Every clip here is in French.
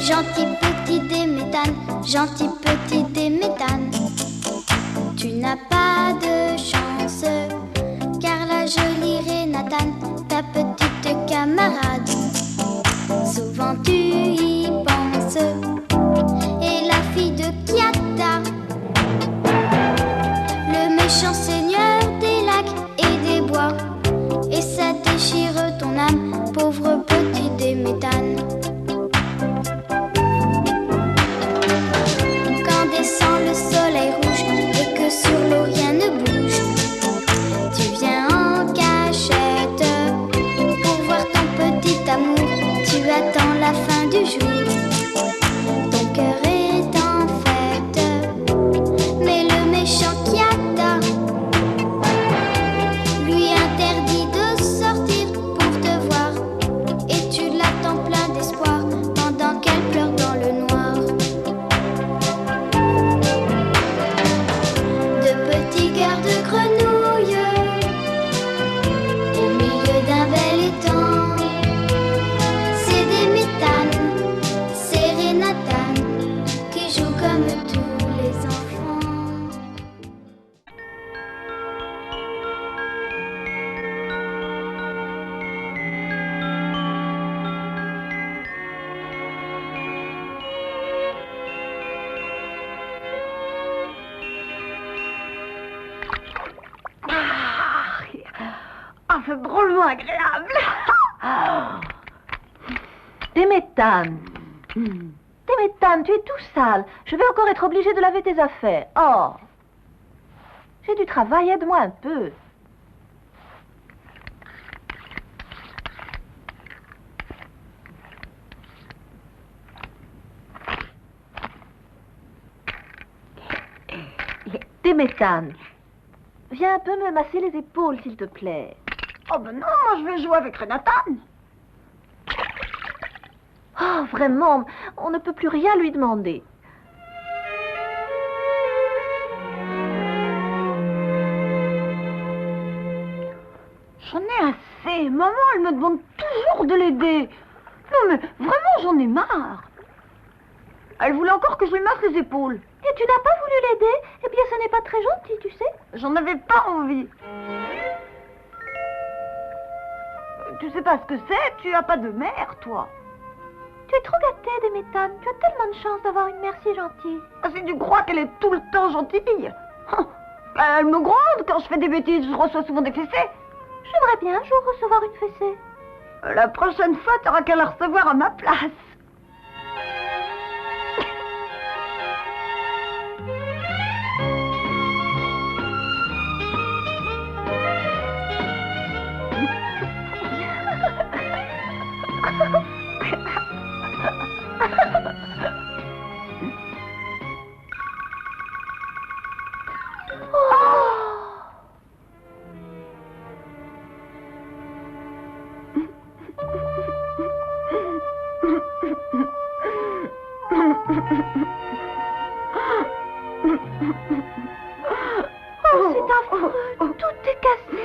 Gentil petit Déméthane, gentil petit Déméthane. Tu n'as pas de chance, car la jolie Rénatane, ta petite camarade, souvent tu y penses. Et la fille de Kiata, le méchant seigneur des lacs et des bois, et ça déchire ton âme, pauvre petit Déméthane. Quand descend le soleil rouge et que sur l'eau rien ne bouge, tu viens en cachette pour voir ton petit amour. Tu attends la fin du jour, ton cœur est en fête, mais le méchant Kiata lui interdit de sortir pour te voir, et tu l'attends plein d'espoir pendant qu'elle pleure dans le noir. De petits cœurs de grenouille au milieu d'un bel étang, c'est Déméthane, c'est Rénatane qui jouent comme tous les enfants. Ah, c'est drôlement agréable. Déméthane. Déméthane, tu es tout sale. Je vais encore être obligée de laver tes affaires. Oh. J'ai du travail, aide-moi un peu. Déméthane, viens un peu me masser les épaules, s'il te plaît. Oh ben non, moi je vais jouer avec Rénatane. Oh, vraiment, on ne peut plus rien lui demander. J'en ai assez. Maman, elle me demande toujours de l'aider. Non mais vraiment, j'en ai marre. Elle voulait encore que je lui masse les épaules. Et tu n'as pas voulu l'aider? Eh bien, ce n'est pas très gentil, tu sais. J'en avais pas envie. Tu sais pas ce que c'est? Tu as pas de mère, toi. Tu es trop gâtée, Déméthane. Tu as tellement de chance d'avoir une mère si gentille. Ah, si tu crois qu'elle est tout le temps gentille. Elle me gronde quand je fais des bêtises. Je reçois souvent des fessées. J'aimerais bien un jour recevoir une fessée. La prochaine fois, t'auras qu'à la recevoir à ma place. Oh, c'est affreux. Tout est cassé.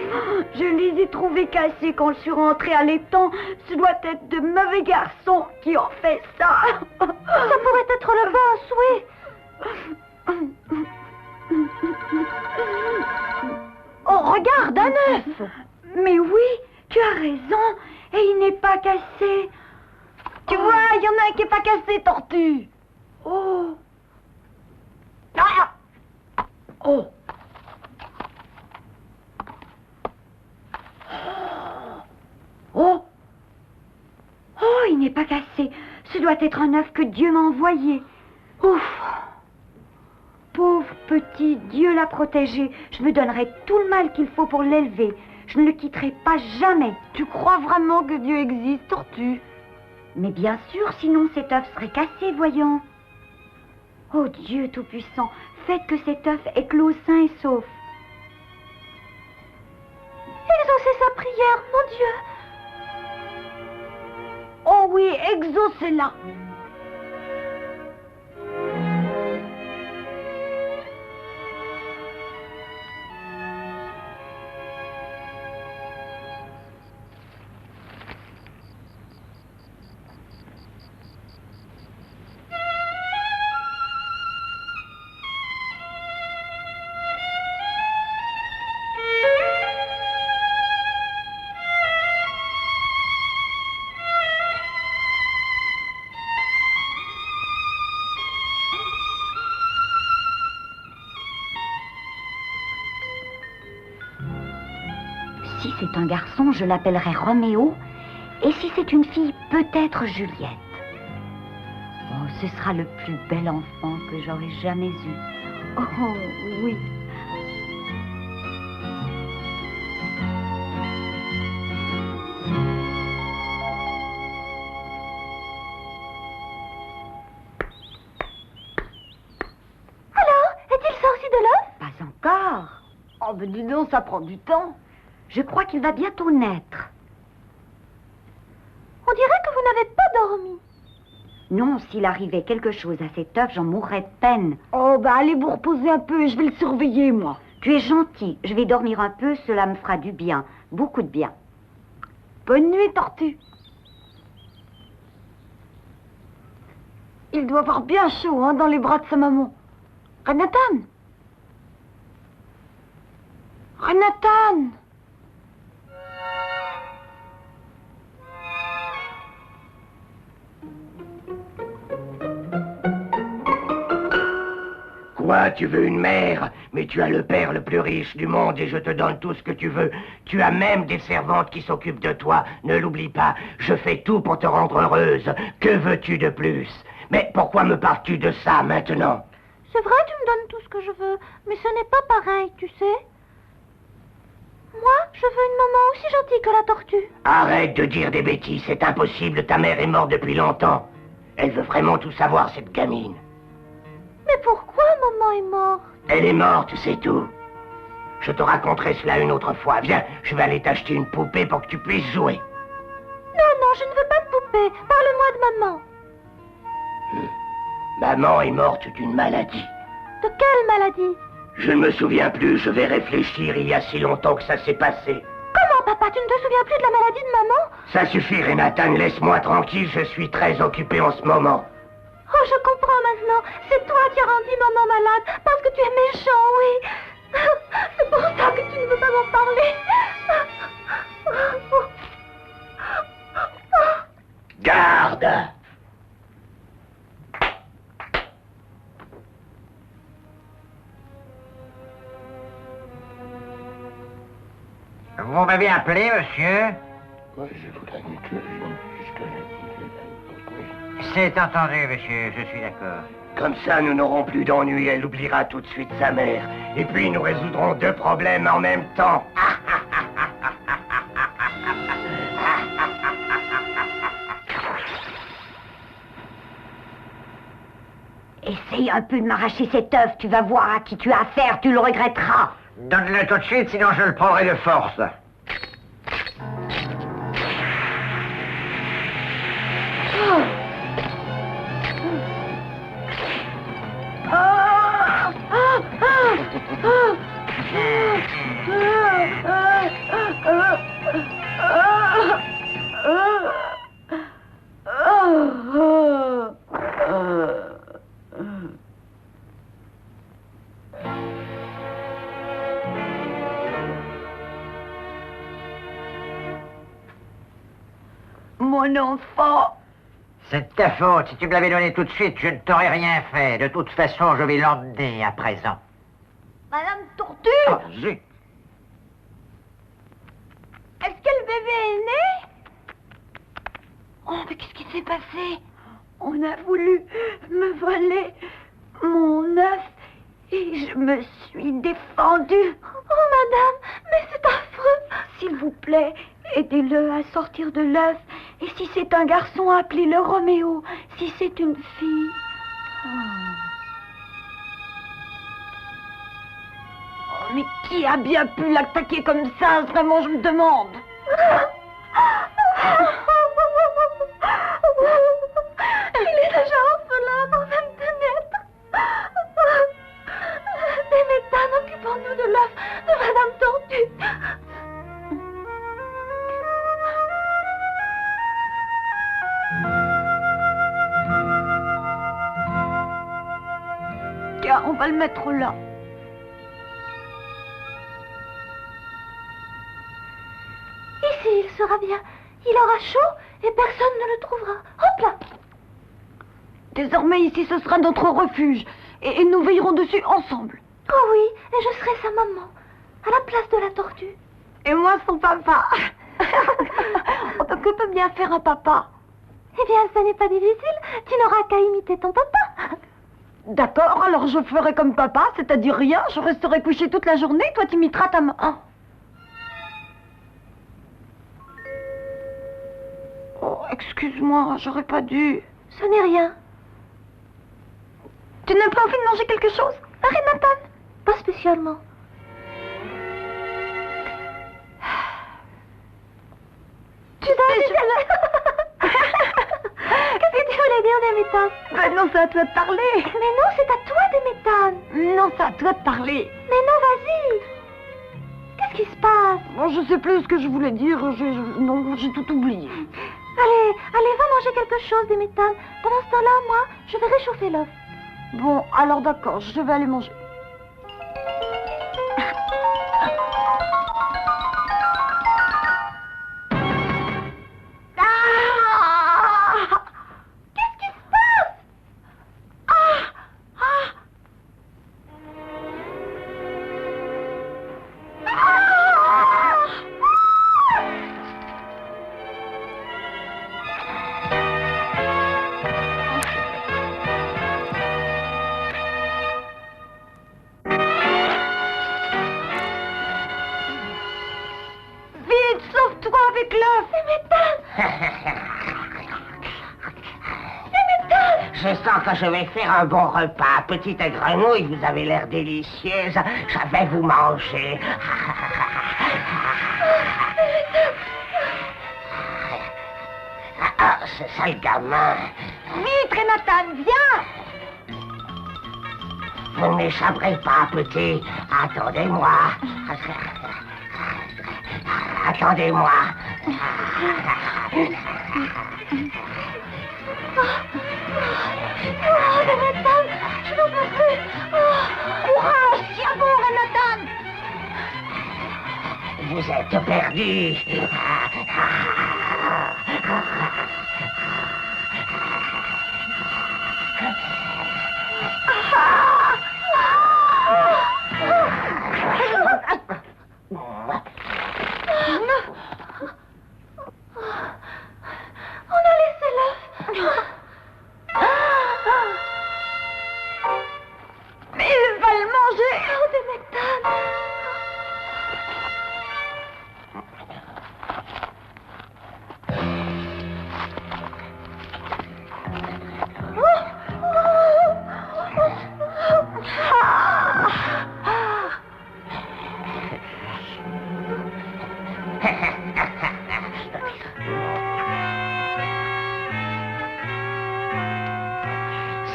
Je les ai trouvés cassés quand je suis rentrée à l'étang. Ce doit être de mauvais garçons qui ont fait ça. Ça pourrait être le bon souhait. Oh, regarde, un œuf. Mais oui, tu as raison. Et il n'est pas cassé. Tu vois, il y en a un qui n'est pas cassé, tortue. Oh. Ah. Oh. Oh. Oh, il n'est pas cassé. Ce doit être un œuf que Dieu m'a envoyé. Ouf. Pauvre petit, Dieu l'a protégé. Je me donnerai tout le mal qu'il faut pour l'élever. Je ne le quitterai pas jamais. Tu crois vraiment que Dieu existe, tortue? Mais bien sûr, sinon cet œuf serait cassé, voyons. Oh Dieu Tout-Puissant, faites que cet œuf éclose sain et sauf. Exaucez sa prière, mon Dieu. Oh oui, exaucez-la. si c'est un garçon, je l'appellerai Roméo. Et si c'est une fille, peut-être Juliette. Oh, ce sera le plus bel enfant que j'aurai jamais eu. Oh, oui. Alors, est-il sorti de l'œuf? Pas encore. Oh, ben dis donc, ça prend du temps. Je crois qu'il va bientôt naître. On dirait que vous n'avez pas dormi. Non, s'il arrivait quelque chose à cet œuf, j'en mourrais de peine. Oh, bah allez vous reposer un peu, je vais le surveiller, moi. Tu es gentil. Je vais dormir un peu, cela me fera du bien. Beaucoup de bien. Bonne nuit, Tortue. Il doit avoir bien chaud, hein, dans les bras de sa maman. Renatan! Renatan! Quoi, tu veux une mère? Mais tu as le père le plus riche du monde et je te donne tout ce que tu veux. Tu as même des servantes qui s'occupent de toi. Ne l'oublie pas, je fais tout pour te rendre heureuse. Que veux-tu de plus? Mais pourquoi me parles-tu de ça maintenant? C'est vrai, tu me donnes tout ce que je veux, mais ce n'est pas pareil, tu sais. Moi, je veux une maman aussi gentille que la tortue. Arrête de dire des bêtises, c'est impossible, ta mère est morte depuis longtemps. Elle veut vraiment tout savoir, cette gamine. Mais pourquoi maman est morte? Elle est morte, c'est tout. Je te raconterai cela une autre fois. Viens, je vais aller t'acheter une poupée pour que tu puisses jouer. Non, non, je ne veux pas de poupée. Parle-moi de maman. Maman est morte d'une maladie. De quelle maladie? Je ne me souviens plus, je vais réfléchir, il y a si longtemps que ça s'est passé. Comment, papa, tu ne te souviens plus de la maladie de maman? Ça suffit, Renatan, laisse-moi tranquille, je suis très occupé en ce moment. Oh, je comprends maintenant. C'est toi qui as rendu maman malade, parce que tu es méchant, oui. C'est pour ça que tu ne veux pas m'en parler. Garde! Vous m'avez appelé, monsieur? C'est entendu, monsieur, je suis d'accord. Comme ça, nous n'aurons plus d'ennui, elle oubliera tout de suite sa mère. Et puis, nous résoudrons deux problèmes en même temps. Essaye un peu de m'arracher cet œuf, tu vas voir à qui tu as affaire, tu le regretteras. Donne-le tout de suite, sinon je le prendrai de force. Mon enfant! C'est de ta faute. Si tu me l'avais donné tout de suite, je ne t'aurais rien fait. De toute façon, je vais l'emmener à présent. Madame Tortue! Oh, zut! Est-ce que le bébé est né? Oh, mais qu'est-ce qui s'est passé? On a voulu me voler mon œuf et je me suis défendue. Oh, madame, mais c'est affreux. S'il vous plaît, aidez-le à sortir de l'œuf. Et si c'est un garçon, appelez-le Roméo. Si c'est une fille... Oh, mais qui a bien pu l'attaquer comme ça? Vraiment, je me demande. Il est déjà orphelin avant même de naître. Déméthane, occupons-nous de l'œuf de Madame Tortue. Tiens, on va le mettre là. Ici, il sera bien. Il aura chaud et personne ne le trouvera. Hop là! Désormais, ici, ce sera notre refuge. Et nous veillerons dessus ensemble. Oh oui, et je serai sa maman, à la place de la tortue. Et moi, son papa. Donc, que peut bien faire un papa? Eh bien, ça n'est pas difficile. Tu n'auras qu'à imiter ton papa. D'accord, alors je ferai comme papa, c'est-à-dire rien. Je resterai couchée toute la journée, toi tu imiteras ta main. Oh, excuse-moi, j'aurais pas dû. Ce n'est rien. Tu n'as pas envie de manger quelque chose, Harry Nathan? Pas spécialement. Tu sais, Qu'est-ce que tu voulais dire, Déméthane? Ben non, c'est à toi de parler. Mais non, c'est à toi, Déméthane. Non, c'est à toi de parler. Mais non, vas-y. Qu'est-ce qui se passe? Bon, je sais plus ce que je voulais dire. Non, j'ai tout oublié. Allez, va manger quelque chose, Déméthane. Pendant ce temps-là, moi, je vais réchauffer l'œuf. Bon, alors d'accord, je vais aller manger. Je sens que je vais faire un bon repas. Petite grenouille, vous avez l'air délicieuse. Je vais vous manger. Ah, c'est ça le gamin. Vite, Renatan, viens! Vous ne m'échapperez pas, petit. Attendez-moi. Attendez-moi. Oh, Renatan, je n'en peux plus. Courage, tiens bon, Renatan! Vous êtes perdu. On a laissé l'œuf. Mais il va le manger! Oh, Déméthane.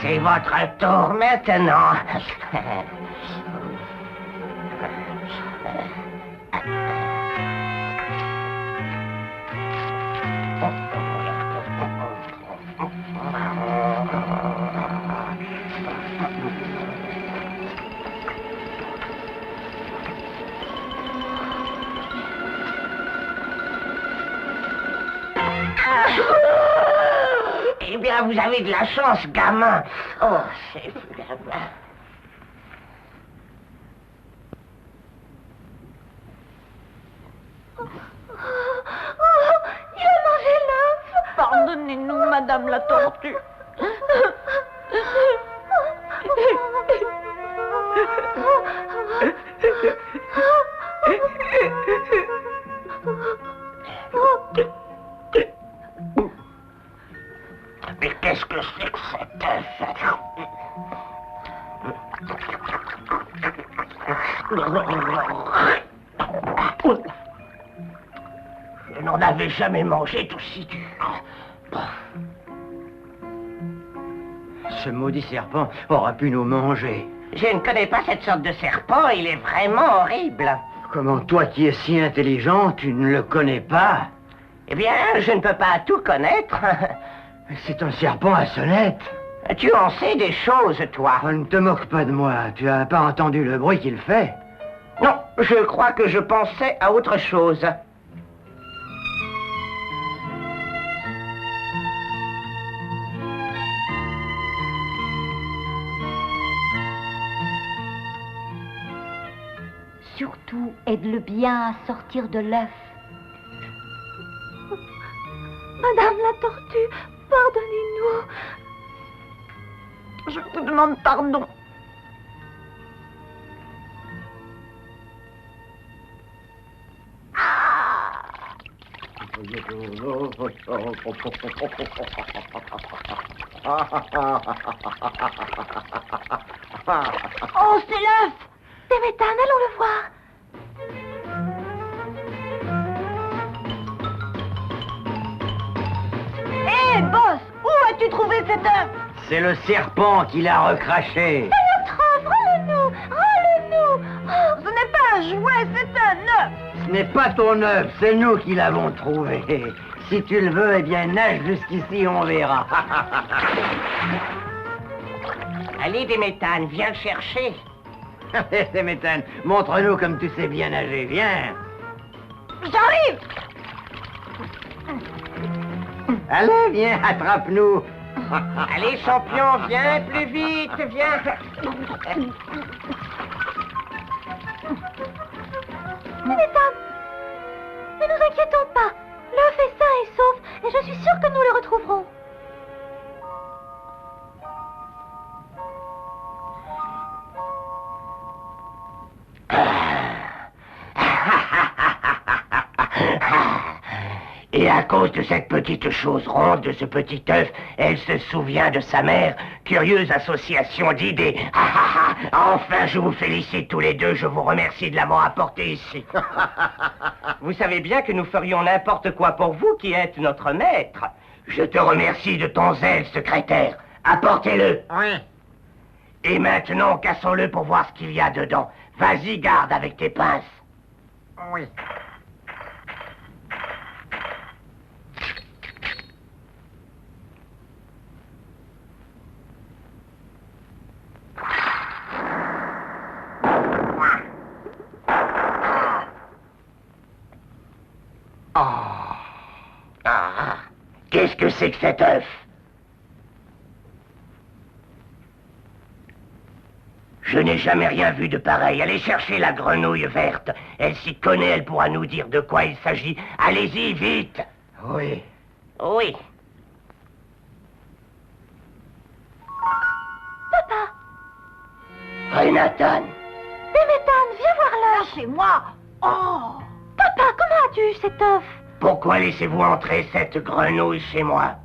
C'est votre tour maintenant. Eh bien, vous avez de la chance, gamin. Oh, c'est gamin. Il a mangé l'œuf. Pardonnez-nous, Madame la Tortue. Mais qu'est-ce que c'est que cet œuf? Je n'en avais jamais mangé d'aussi dur. Ce maudit serpent aura pu nous manger. Je ne connais pas cette sorte de serpent, il est vraiment horrible. Comment toi qui es si intelligent, tu ne le connais pas? Eh bien, je ne peux pas tout connaître. C'est un serpent à sonnette. Tu en sais des choses, toi. Oh, ne te moque pas de moi, tu as pas entendu le bruit qu'il fait? Non, je crois que je pensais à autre chose. surtout, aide-le bien à sortir de l'œuf. Madame la tortue, pardonnez-nous. Je vous demande pardon. Oh, c'est l'œuf! Déméthane, allons le voir. Hé, boss, où as-tu trouvé cet œuf? C'est le serpent qui l'a recraché. C'est notre œuf, rends-le-nous, rends-le-nous. Oh, Ce n'est pas un jouet, c'est un œuf. Ce n'est pas ton œuf, c'est nous qui l'avons trouvé. Si tu le veux, eh bien, nage jusqu'ici, on verra. Allez, Déméthane, viens le chercher. Déméthane, montre-nous comme tu sais bien nager, viens. J'arrive. Allez, viens, attrape-nous. Allez, champion, viens plus vite, viens. Déméthane, ne nous inquiétons pas. L'œuf est sain et sauf, et je suis sûre que nous le retrouverons. Et à cause de cette petite chose ronde, de ce petit œuf, elle se souvient de sa mère. Curieuse association d'idées. Enfin, je vous félicite tous les deux. Je vous remercie de l'avoir apporté ici. Vous savez bien que nous ferions n'importe quoi pour vous qui êtes notre maître. Je te remercie de ton zèle, secrétaire. Apportez-le. Oui. Et maintenant, cassons-le pour voir ce qu'il y a dedans. Vas-y, garde avec tes pinces. Oui. Qu'est-ce que c'est que cet œuf? Je n'ai jamais rien vu de pareil. Allez chercher la grenouille verte. Elle s'y connaît, elle pourra nous dire de quoi il s'agit. Allez-y, vite. Oui. Oui. Papa, Renatan. Déméthane, viens voir l'œuf. Chez moi. Oh. Papa, comment as-tu eu cet œuf? Pourquoi laissez-vous entrer cette grenouille chez moi?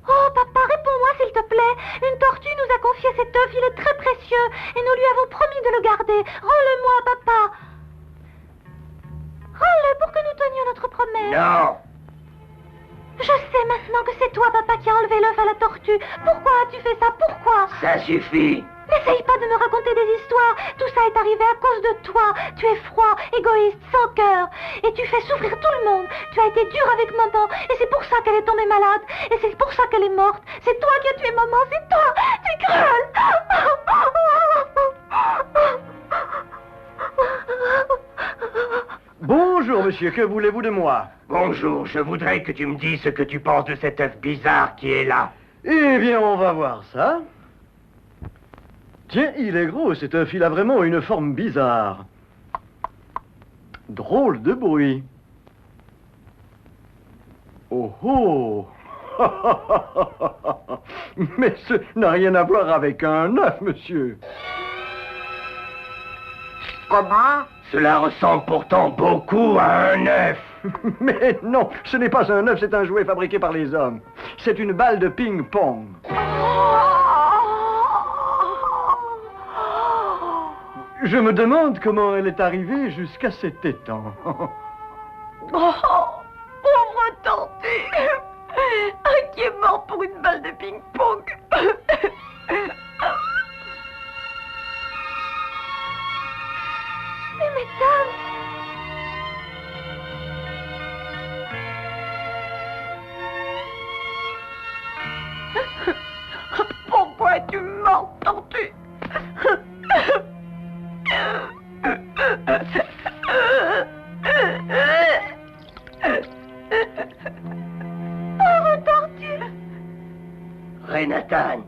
Oh, papa, réponds-moi s'il te plaît. Une tortue nous a confié cet œuf, il est très précieux, et nous lui avons promis de le garder. Rends-le-moi, papa. Rends-le pour que nous tenions notre promesse. Non. Je sais maintenant que c'est toi, papa, qui a enlevé l'œuf à la tortue. Pourquoi as-tu fait ça? Pourquoi? Ça suffit. N'essaye pas de me raconter des histoires. Tout ça est arrivé à cause de toi. Tu es froid, égoïste, sans cœur. Et tu fais souffrir tout le monde. Tu as été dur avec maman. Et c'est pour ça qu'elle est tombée malade. Et c'est pour ça qu'elle est morte. C'est toi qui as tué maman. C'est toi. Tu es cruel. Bonjour, monsieur. Que voulez-vous de moi? Bonjour, je voudrais que tu me dises ce que tu penses de cet œuf bizarre qui est là. Eh bien, on va voir ça. Tiens, il est gros, cet œuf. Il a vraiment une forme bizarre. Drôle de bruit. Oh oh! Mais ce n'a rien à voir avec un œuf, monsieur. Comment? Cela ressemble pourtant beaucoup à un œuf. Mais non, ce n'est pas un œuf, c'est un jouet fabriqué par les hommes. C'est une balle de ping-pong. Je me demande comment elle est arrivée jusqu'à cet étang. Oh, pauvre tortue. Qui est mort pour une balle de ping-pong. Déméthane. Pourquoi es-tu morte, tortue? Pauvre tortue. Renatan.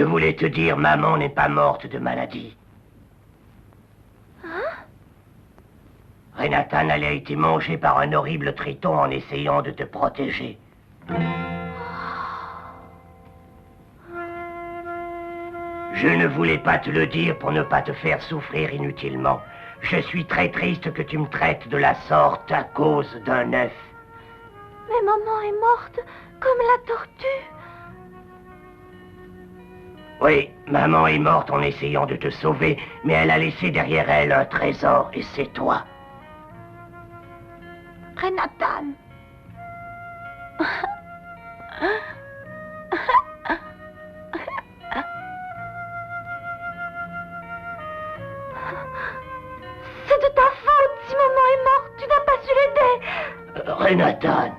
Je voulais te dire, maman n'est pas morte de maladie. Hein? Renatan, elle a été mangée par un horrible triton en essayant de te protéger. Je ne voulais pas te le dire pour ne pas te faire souffrir inutilement. Je suis très triste que tu me traites de la sorte à cause d'un œuf. Mais maman est morte, comme la tortue. Oui, maman est morte en essayant de te sauver, mais elle a laissé derrière elle un trésor, et c'est toi. Renatan. C'est de ta faute si maman est morte. Tu n'as pas su l'aider. Renatan.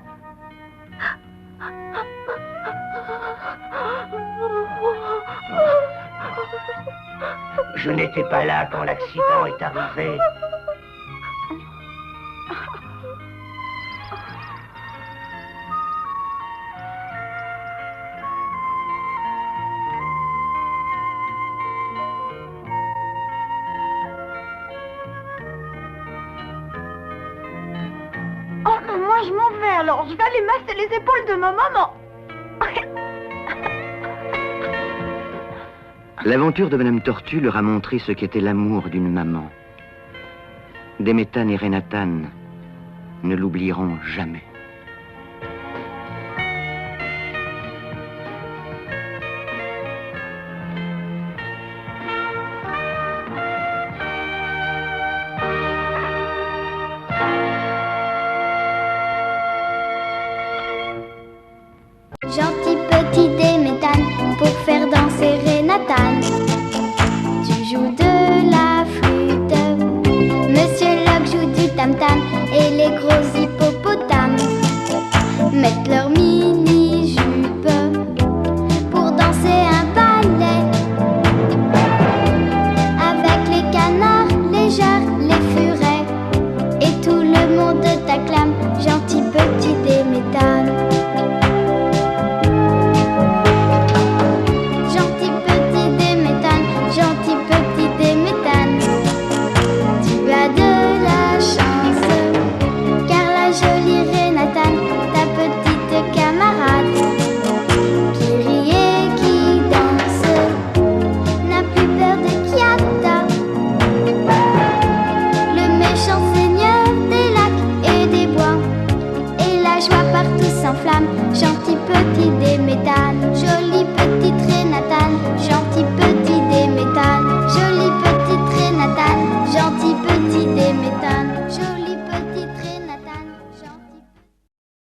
Je n'étais pas là quand l'accident est arrivé. Oh, mais moi je m'en vais alors. Je vais aller masser les épaules de ma maman. L'aventure de Madame Tortue leur a montré ce qu'était l'amour d'une maman. Demetan et Renatan ne l'oublieront jamais.